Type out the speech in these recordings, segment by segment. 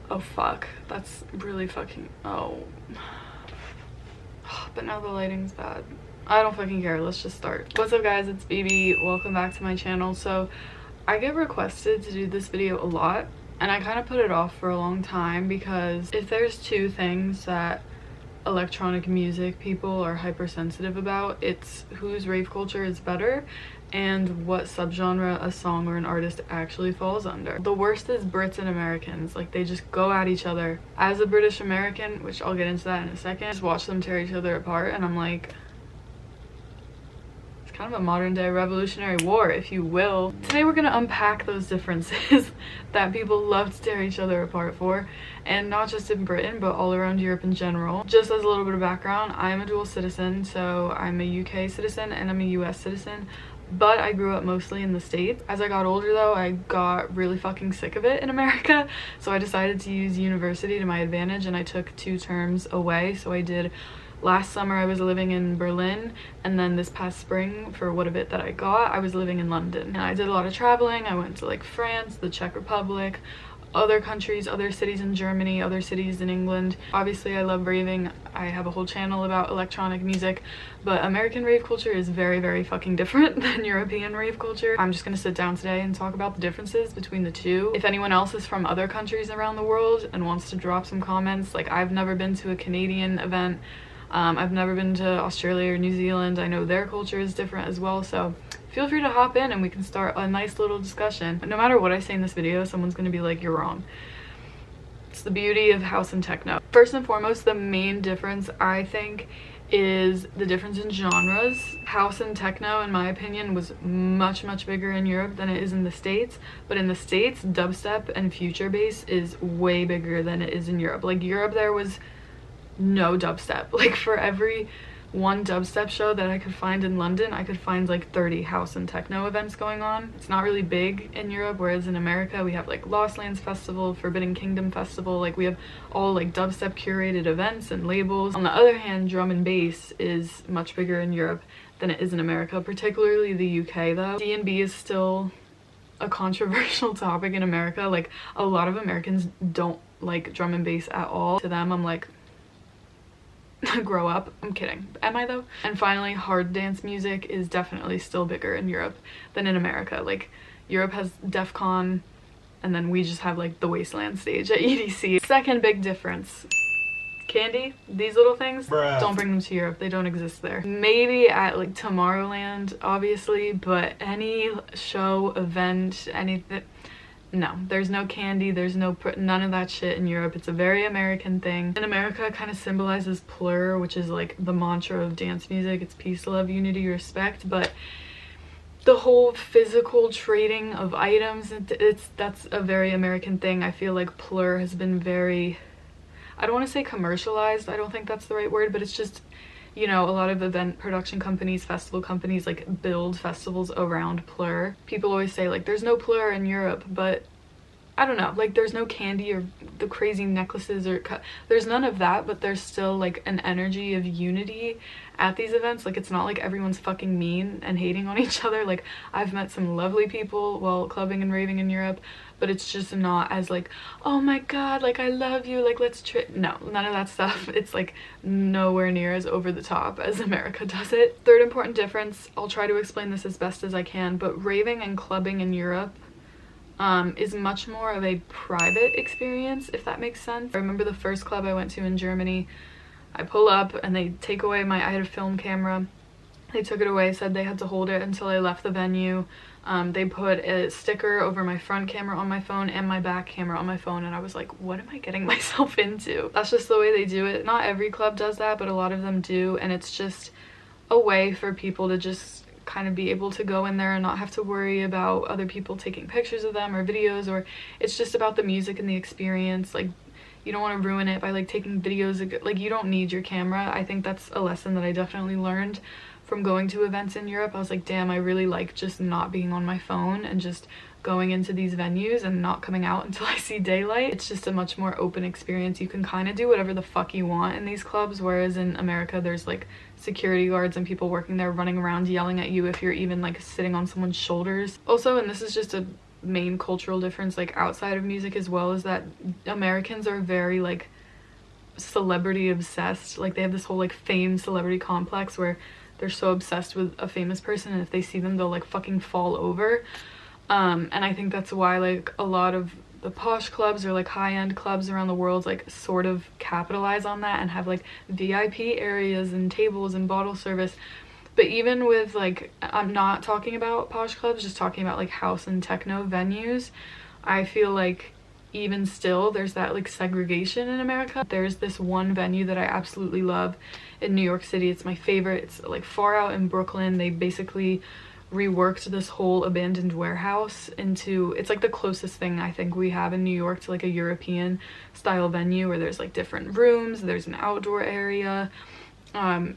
Oh fuck, that's really fucking, oh. But now the lighting's bad. I don't fucking care, let's just start. What's up guys, it's BB, welcome back to my channel. So I get requested to do this video a lot, and I kind of put it off for a long time because if there's two things that electronic music people are hypersensitive about, it's whose rave culture is better and what subgenre a song or an artist actually falls under. The worst is Brits and Americans. Like, they just go at each other. As a British American, which I'll get into that in a second, just watch them tear each other apart, and I'm like, it's kind of a modern day revolutionary war, if you will. Today we're gonna unpack those differences that people love to tear each other apart for, and not just in Britain but all around Europe in general. Just as a little bit of background, I'm a dual citizen, so I'm a UK citizen and I'm a US citizen, but I grew up mostly in the States. As I got older though, I got really fucking sick of it in America, so I decided to use university to my advantage, and I took 2 terms away. So I did, last summer I was living in Berlin, and then this past spring, for what of it that I got, I was living in London. And I did a lot of traveling. I went to like France, the Czech Republic, other countries, other cities in Germany, other cities in England. Obviously I love raving. I have a whole channel about electronic music, but American rave culture is very, very fucking different than European rave culture. I'm just gonna sit down today and talk about the differences between the two. If anyone else is from other countries around the world and wants to drop some comments, like, I've never been to a Canadian event, I've never been to Australia or New Zealand. I know their culture is different as well, so feel free to hop in and we can start a nice little discussion. No matter what I say in this video, someone's gonna be like, you're wrong. It's the beauty of house and techno. First and foremost, the main difference, I think, is the difference in genres. House and techno, in my opinion, was much bigger in Europe than it is in the States, but in the States, dubstep and future bass is way bigger than it is in Europe. Like, Europe, there was no dubstep. Like, for every one dubstep show that I could find in London, I could find like 30 house and techno events going on. It's not really big in Europe, whereas in America we have like Lost Lands Festival, Forbidden Kingdom Festival, like we have all like dubstep curated events and labels. On the other hand, drum and bass is much bigger in Europe than it is in America, particularly the UK though. D&B is still a controversial topic in America. Like, a lot of Americans don't like drum and bass at all. To them, I'm like, grow up. I'm kidding. Am I though? And finally, hard dance music is definitely still bigger in Europe than in America. Like, Europe has DEF CON, and then we just have like the Wasteland stage at EDC. Second big difference, candy. These little things, don't bring them to Europe. They don't exist there. Maybe at like Tomorrowland, obviously, but any show, event, anything, no, there's no candy, there's none of that shit in Europe. It's a very American thing. In America, it kind of symbolizes plur, which is like the mantra of dance music. It's peace, love, unity, respect, but the whole physical trading of items, that's a very American thing. I feel like plur has been very, I don't want to say commercialized, I don't think that's the right word, but it's just, you know, a lot of event production companies, festival companies, like, build festivals around plur. People always say like, there's no plur in Europe, but I don't know, like, there's no candy or the crazy necklaces or there's none of that, but there's still like an energy of unity at these events. Like, it's not like everyone's fucking mean and hating on each other. Like, I've met some lovely people while clubbing and raving in Europe, but it's just not as like, oh my god, like, I love you, like, let's no, none of that stuff. It's like nowhere near as over the top as America does it. Third important difference, I'll try to explain this as best as I can, but raving and clubbing in Europe is much more of a private experience, if that makes sense. I remember the first club I went to in Germany, I pull up and they take away I had a film camera. They took it away, said they had to hold it until I left the venue. They put a sticker over my front camera on my phone and my back camera on my phone, and I was like, what am I getting myself into? That's just the way they do it. Not every club does that, but a lot of them do, and it's just a way for people to just kind of be able to go in there and not have to worry about other people taking pictures of them or videos, or it's just about the music and the experience. Like, you don't want to ruin it by like taking videos. Like, you don't need your camera. I think that's a lesson that I definitely learned from going to events in Europe. I was like, damn, I really like just not being on my phone and just going into these venues and not coming out until I see daylight. It's just a much more open experience. You can kind of do whatever the fuck you want in these clubs, whereas in America there's like security guards and people working there running around yelling at you if you're even like sitting on someone's shoulders. Also, and this is just a main cultural difference, like outside of music as well, is that Americans are very like celebrity obsessed. Like they have this whole like fame celebrity complex where they're so obsessed with a famous person, and if they see them they'll like fucking fall over. And I think that's why like a lot of the posh clubs or like high-end clubs around the world like sort of capitalize on that and have like VIP areas and tables and bottle service. But even with like, I'm not talking about posh clubs, just talking about like house and techno venues, I feel like even still there's that like segregation in America. There's this one venue that I absolutely love in New York City. It's my favorite. It's like far out in Brooklyn. They basically reworked this whole abandoned warehouse into, it's like the closest thing I think we have in New York to like a European style venue where there's like different rooms, there's an outdoor area.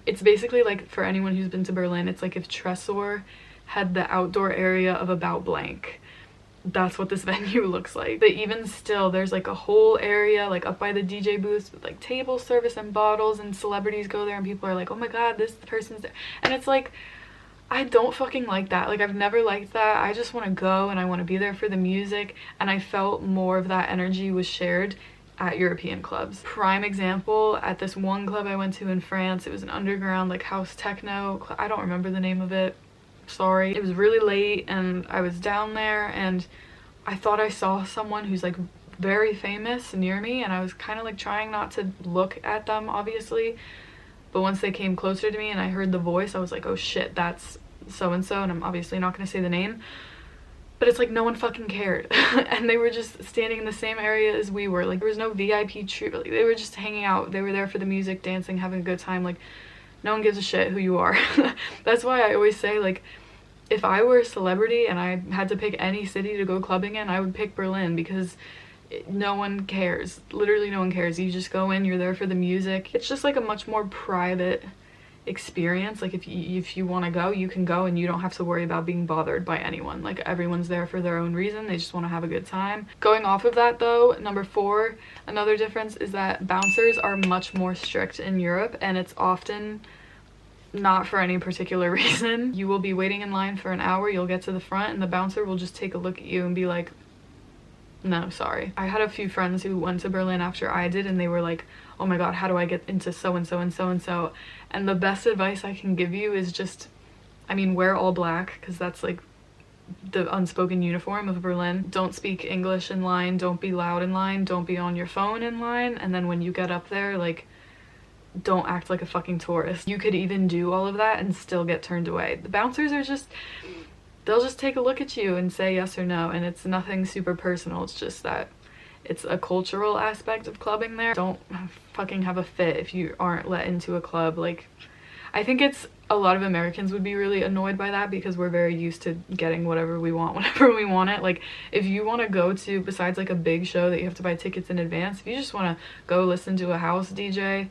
It's basically like, for anyone who's been to Berlin, it's like if Tresor had the outdoor area of About Blank. That's what this venue looks like. But even still, there's like a whole area like up by the DJ booths with like table service and bottles, and celebrities go there and people are like, oh my god, this person's there. And it's like, I don't fucking like that. Like I've never liked that. I just want to go and I want to be there for the music, and I felt more of that energy was shared at European clubs. Prime example, at this one club I went to in France, it was an underground like house techno, I don't remember the name of it, sorry. It was really late and I was down there and I thought I saw someone who's like very famous near me, and I was kind of like trying not to look at them obviously, but once they came closer to me and I heard the voice, I was like, oh shit, that's so and so, and I'm obviously not going to say the name. But it's like no one fucking cared. And they were just standing in the same area as we were. Like there was no VIP treat. Like, they were just hanging out. They were there for the music, dancing, having a good time. Like no one gives a shit who you are. That's why I always say, like, if I were a celebrity and I had to pick any city to go clubbing in, I would pick Berlin, because no one cares. Literally no one cares. You just go in, you're there for the music. It's just like a much more private experience. Like if you want to go, you can go and you don't have to worry about being bothered by anyone. Like everyone's there for their own reason. They just want to have a good time. Going off of that though, number 4, another difference is that bouncers are much more strict in Europe, and it's often not for any particular reason. You will be waiting in line for an hour, you'll get to the front, and the bouncer will just take a look at you and be like, no, sorry. I had a few friends who went to Berlin after I did, and they were like, oh my god, how do I get into so-and-so and so-and-so? And the best advice I can give you is just, I mean, wear all black, because that's like the unspoken uniform of Berlin. Don't speak English in line, don't be loud in line, don't be on your phone in line, and then when you get up there, like, don't act like a fucking tourist. You could even do all of that and still get turned away. The bouncers are just, they'll just take a look at you and say yes or no, and it's nothing super personal. It's just that it's a cultural aspect of clubbing there. Don't fucking have a fit if you aren't let into a club. Like, I think it's, a lot of Americans would be really annoyed by that, because we're very used to getting whatever we want whenever we want it. Like if you want to go to, besides like a big show that you have to buy tickets in advance, if you just want to go listen to a house DJ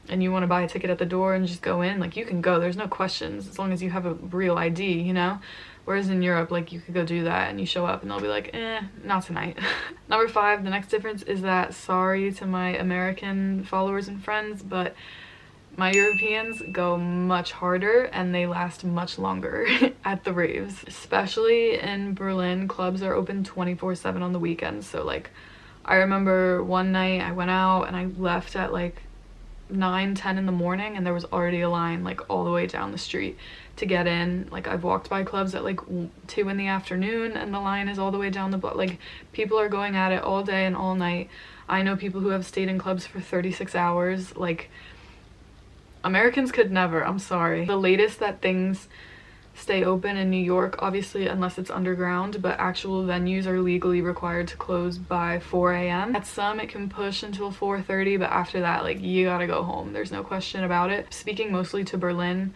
and you want to buy a ticket at the door and just go in, like you can go, there's no questions, as long as you have a real ID, you know? Whereas in Europe, like you could go do that and you show up and they'll be like, not tonight. Number 5, the next difference is that, sorry to my American followers and friends, but my Europeans go much harder and they last much longer at the raves. Especially in Berlin, clubs are open 24/7 on the weekends. So like, I remember one night I went out and I left at like 9-10 in the morning, and there was already a line like all the way down the street to get in. Like I've walked by clubs at like 2 in the afternoon and the line is all the way down the block. Like people are going at it all day and all night. I know people who have stayed in clubs for 36 hours. Like Americans could never, I'm sorry. The latest that things stay open in New York, obviously unless it's underground, but actual venues are legally required to close by 4 a.m. At some it can push until 4:30, but after that, like, you gotta go home. There's no question about it. Speaking mostly to Berlin,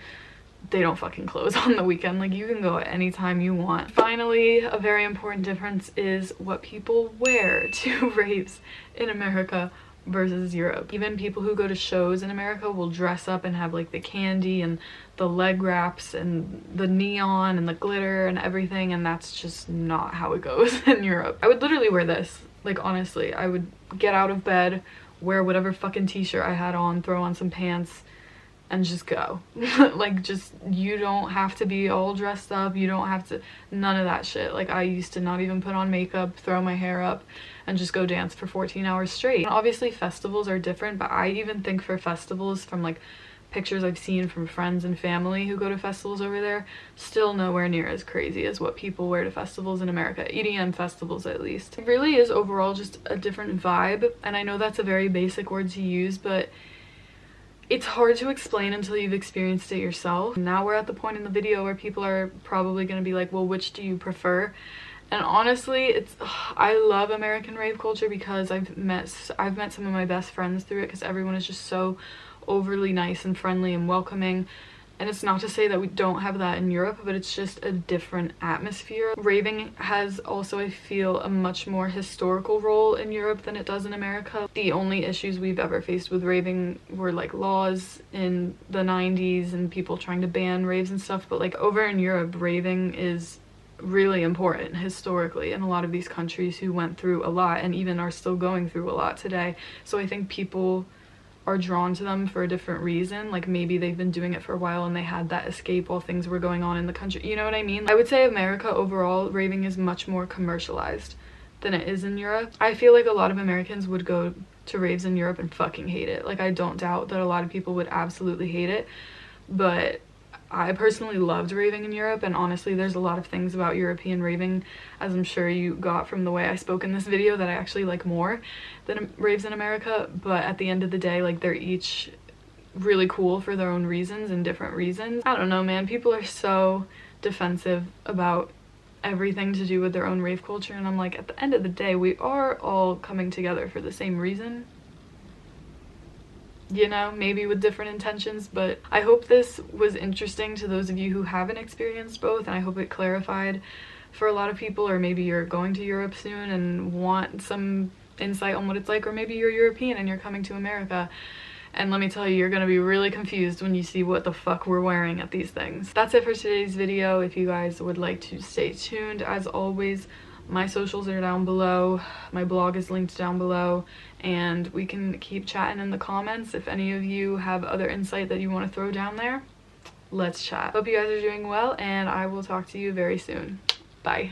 they don't fucking close on the weekend. Like, you can go at any time you want. Finally, a very important difference is what people wear to raves in America versus Europe. Even people who go to shows in America will dress up and have like the candy and the leg wraps and the neon and the glitter and everything, and that's just not how it goes in Europe. I would literally wear this, like, honestly. I would get out of bed, wear whatever fucking t-shirt I had on, throw on some pants, and just go. Like, just, you don't have to be all dressed up, you don't have to, none of that shit. Like, I used to not even put on makeup, throw my hair up, and just go dance for 14 hours straight. And obviously festivals are different, but I even think for festivals, from like pictures I've seen from friends and family who go to festivals over there, still nowhere near as crazy as what people wear to festivals in America, EDM festivals at least. It really is overall just a different vibe, and I know that's a very basic word to use, but it's hard to explain until you've experienced it yourself. Now we're at the point in the video where people are probably going to be like, well, which do you prefer? And honestly, I love American rave culture because I've met some of my best friends through it, because everyone is just so overly nice and friendly and welcoming. And it's not to say that we don't have that in Europe, but it's just a different atmosphere. Raving has also, I feel, a much more historical role in Europe than it does in America. The only issues we've ever faced with raving were like laws in the 90s and people trying to ban raves and stuff, but like over in Europe, raving is really important historically in a lot of these countries who went through a lot and even are still going through a lot today. So I think people are drawn to them for a different reason. Like, maybe they've been doing it for a while and they had that escape while things were going on in the country, you know what I mean? I would say America overall, raving is much more commercialized than it is in Europe. I feel like a lot of Americans would go to raves in Europe and fucking hate it. Like, I don't doubt that a lot of people would absolutely hate it, but I personally loved raving in Europe, and honestly there's a lot of things about European raving, as I'm sure you got from the way I spoke in this video, that I actually like more than raves in America. But at the end of the day, like, they're each really cool for their own reasons and different reasons. I don't know, man, people are so defensive about everything to do with their own rave culture, and I'm like, at the end of the day, we are all coming together for the same reason. You know, maybe with different intentions, but I hope this was interesting to those of you who haven't experienced both, and I hope it clarified for a lot of people. Or maybe you're going to Europe soon and want some insight on what it's like, or maybe you're European and you're coming to America, and let me tell you, you're gonna be really confused when you see what the fuck we're wearing at these things. That's it for today's video. If you guys would like to stay tuned, as always, my socials are down below, my blog is linked down below, and we can keep chatting in the comments. If any of you have other insight that you want to throw down there, let's chat. Hope you guys are doing well, and I will talk to you very soon. Bye.